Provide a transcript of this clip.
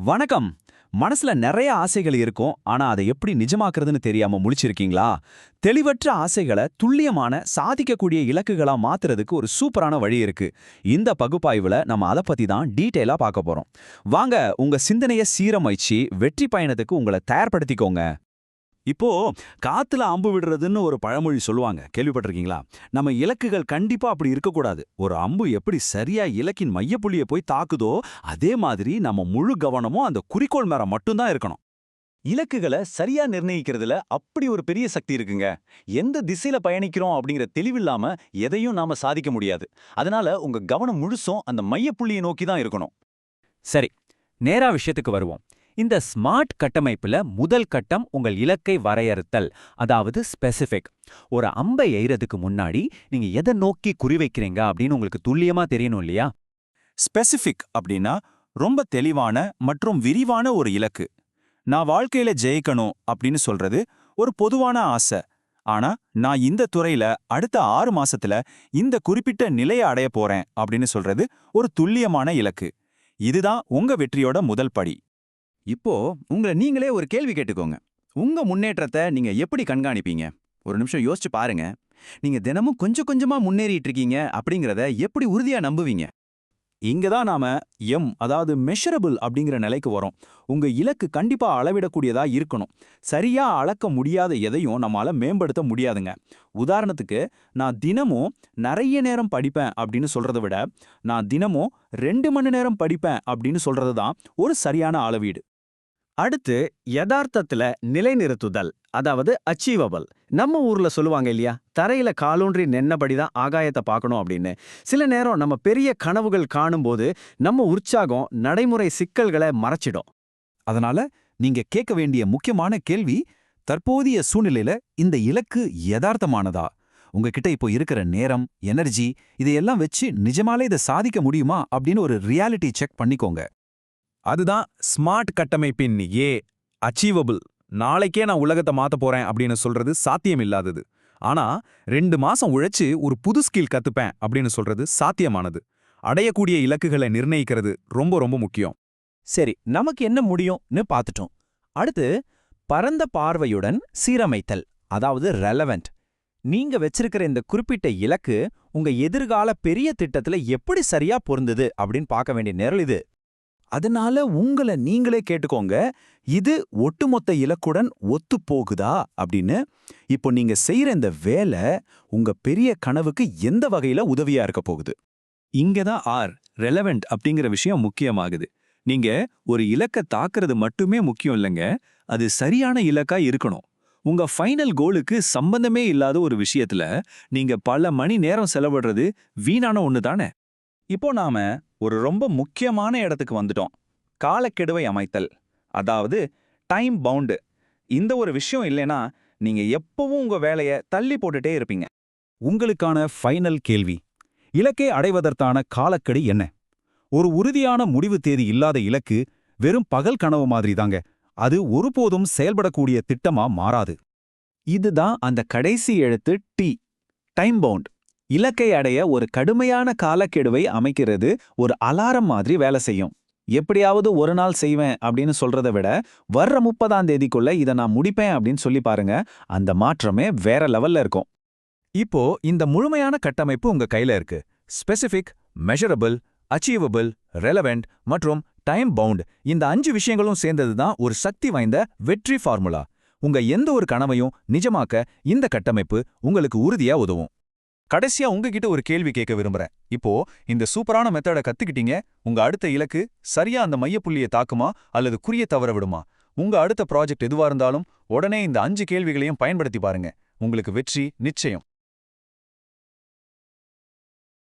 வணக்கம். மனசுல நிறைய ஆசைகள் இருக்கும். ஆனா அதை எப்படி நிஜமாக்குறதுன்னு தெரியாம முழிச்சிருக்கீங்களா? தெளிவற்ற ஆசைகளை துல்லியமான சாதிக்கக்கூடிய இலக்குகளா மாத்துறதுக்கு ஒரு சூப்பரான வழி இருக்கு. இந்த பகுப்பாய்வுல நம்ம அதை பத்தி தான் டீடைலா பார்க்க போறோம். வாங்க, உங்க சிந்தனையை சீரமைச்சு வெற்றி பயணத்துக்கு உங்களை தயார்படுத்திக்கோங்க. இப்போ காத்துல அம்பு விடுறதுன்னு ஒரு பழமொழி சொல்லுவாங்க, கேள்விப்பட்டிருக்கீங்களா? நம்ம இலக்குகள் கண்டிப்பா அப்படி இருக்கக்கூடாது. ஒரு அம்பு எப்படி சரியா இலக்கின் மையப்புள்ளியை போய் தாக்குதோ அதே மாதிரி நம்ம முழு கவனமும் அந்த குறிக்கோள் மேல மட்டும்தான் இருக்கணும். இலக்குகளை சரியா நிர்ணயிக்கிறதுல அப்படி ஒரு பெரிய சக்தி இருக்குங்க. எந்த திசையில பயணிக்கிறோம் அப்படிங்கிற தெளிவில்லாம எதையும் நாம சாதிக்க முடியாது. அதனால உங்க கவனம் முழுசும் அந்த மையப்புள்ளியை நோக்கி தான் இருக்கணும். சரி, நேரா விஷயத்துக்கு வருவோம். இந்த ஸ்மார்ட் கட்டமைப்புல முதல் கட்டம் உங்கள் இலக்கை வரையறுத்தல், அதாவது ஸ்பெசிஃபிக். ஒரு அம்பை எய்றதுக்கு முன்னாடி நீங்க எதை நோக்கி குறிவைக்கிறீங்க அப்படின்னு உங்களுக்கு துல்லியமா தெரியணும் இல்லையா? ஸ்பெசிஃபிக் அப்படின்னா ரொம்ப தெளிவான மற்றும் விரிவான ஒரு இலக்கு. நான் வாழ்க்கையில ஜெயிக்கணும் அப்படின்னு சொல்றது ஒரு பொதுவான ஆசை. ஆனா நான் இந்த துறையில அடுத்த 6 மாசத்துல இந்த குறிப்பிட்ட நிலையை அடைய போறேன் அப்படின்னு சொல்றது ஒரு துல்லியமான இலக்கு. இதுதான் உங்க வெற்றியோட முதல் படி. இப்போ உங்களை நீங்களே ஒரு கேள்வி கேட்டுக்கோங்க. உங்க முன்னேற்றத்தை நீங்க எப்படி கண்காணிப்பீங்க? ஒரு நிமிஷம் யோசிச்சு பாருங்க. நீங்க தினமும் கொஞ்சம் கொஞ்சமா முன்னேறிட்டு இருக்கீங்க அப்படிங்கறத எப்படி உறுதியா நம்புவீங்க? இங்க தான் நாம அதாவது மெஷரபிள் அப்படிங்கிற நிலைக்கு வரோம். உங்க இலக்கு கண்டிப்பா அளவிடக்கூடியதா இருக்கணும். சரியா அளக்க முடியாத எதையும் நம்மால மேம்படுத்த முடியாதுங்க. உதாரணத்துக்கு, நான் தினமும் நிறைய நேரம் படிப்பேன் அப்படின்னு சொல்றதை விட நான் தினமும் 2 மணி நேரம் படிப்பேன் அப்படின்னு சொல்றது தான் ஒரு சரியான அளவீடு. அடுத்து, யதார்த்தத்துல நிலைநிறுத்துதல், அதாவது அச்சீவபிள். நம்ம ஊர்ல சொல்லுவாங்க இல்லையா, தரையில காலூன்றி நின்னபடிதான் ஆகாயத்தை பார்க்கணும் அப்படின்னு. சில நேரம் நம்ம பெரிய கனவுகள் காணும்போது நம்ம உற்சாகம் நடைமுறை சிக்கல்களை மறைச்சிடும். அதனால நீங்க கேட்க வேண்டிய முக்கியமான கேள்வி, தற்போதைய சூழ்நிலையில இந்த இலக்கு யதார்த்தமானதா? உங்ககிட்ட இப்போ இருக்கிற நேரம், எனர்ஜி, இதையெல்லாம் வச்சு நிஜமாலே இதை சாதிக்க முடியுமா அப்படின்னு ஒரு ரியாலிட்டி செக் பண்ணிக்கோங்க. அதுதான் ஸ்மார்ட் கட்டமைப்பின் அச்சீவபிள். நாளைக்கே நான் உலகத்தை மாத்த போறேன் அப்படின்னு சொல்றது சாத்தியம் இல்லாதது. ஆனா 2 மாசம் உழைச்சு ஒரு புது ஸ்கில் கத்துப்பேன் அப்படின்னு சொல்றது சாத்தியமானது. அடையக்கூடிய இலக்குகளை நிர்ணயிக்கிறது ரொம்ப ரொம்ப முக்கியம். சரி, நமக்கு என்ன முடியும்னு பார்த்துட்டோம். அடுத்து, பரந்த பார்வையுடன் சீரமைத்தல், அதாவது ரெலவெண்ட். நீங்க வச்சிருக்கிற இந்த குறிப்பிட்ட இலக்கு உங்க எதிர்கால பெரிய திட்டத்துல எப்படி சரியா பொருந்துது அப்படின்னு பார்க்க வேண்டிய நேரம் இது. அதனால உங்களை நீங்களே கேட்டுக்கோங்க, இது ஒட்டுமொத்த இலக்குடன் ஒத்து போகுதா அப்படின்னு. இப்போ நீங்க செய்யற இந்த வேலை உங்க பெரிய கனவுக்கு எந்த வகையில உதவியா இருக்க போகுது? இங்கதான் ரெலவெண்ட் அப்படிங்கிற விஷயம் முக்கியமாகுது. நீங்க ஒரு இலக்க தாக்குறது மட்டுமே முக்கியம் இல்லைங்க, அது சரியான இலக்கா இருக்கணும். உங்க ஃபைனல் கோலுக்கு சம்பந்தமே இல்லாத ஒரு விஷயத்துல நீங்க பல மணி நேரம் செலவிடுறது வீணான ஒண்ணு தானே. இப்போ நாம ஒரு ரொம்ப முக்கியமான இடத்துக்கு வந்துட்டோம். காலக்கெடுவை அமைத்தல், அதாவது டைம் பவுண்டு. இந்த ஒரு விஷயம் இல்லைனா நீங்க எப்பவும் உங்க வேலையை தள்ளி போட்டுட்டே இருப்பீங்க. உங்களுக்கான ஃபைனல் கேள்வி, இலக்கை அடைவதற்கான காலக்கெடு என்ன? ஒரு உறுதியான முடிவு தேதி இல்லாத இலக்கு வெறும் பகல் கனவு மாதிரி தாங்க. அது ஒருபோதும் செயல்படக்கூடிய திட்டமா மாறாது. இதுதான் அந்த கடைசி எழுத்து டி, டைம் பவுண்ட். இலக்கை அடைய ஒரு கடுமையான காலக்கெடுவை அமைக்கிறது ஒரு அலாரம் மாதிரி வேலை செய்யும். எப்படியாவது ஒரு நாள் செய்வேன் அப்படின்னு சொல்றதை விட வர்ற 30ஆம் தேதிக்குள்ள இதை நான் முடிப்பேன் அப்படின்னு சொல்லி பாருங்க, அந்த மாற்றமே வேற லெவல்ல இருக்கும். இப்போ இந்த முழுமையான கட்டமைப்பு உங்க கையில இருக்கு. ஸ்பெசிஃபிக், மெஷரபிள், அச்சீவபிள், ரெலவெண்ட் மற்றும் டைம் பவுண்ட். இந்த 5 விஷயங்களும் சேர்ந்தது தான் ஒரு சக்தி வாய்ந்த வெற்றி ஃபார்முலா. உங்க எந்த ஒரு கனவையும் நிஜமாக்க இந்த கட்டமைப்பு உங்களுக்கு உறுதியா உதவும். கடைசியா உங்ககிட்ட ஒரு கேள்வி கேட்க விரும்புறேன். இப்போ இந்த சூப்பரான மெத்தட கத்துக்கிட்டீங்க. உங்க அடுத்த இலக்கு சரியா அந்த மையப்புள்ளியை தாக்குமா அல்லது குறிய தவற விடுமா? உங்க அடுத்த ப்ராஜெக்ட் எதுவா இருந்தாலும் உடனே இந்த 5 கேள்விகளையும் பயன்படுத்தி பாருங்க. உங்களுக்கு வெற்றி நிச்சயம்.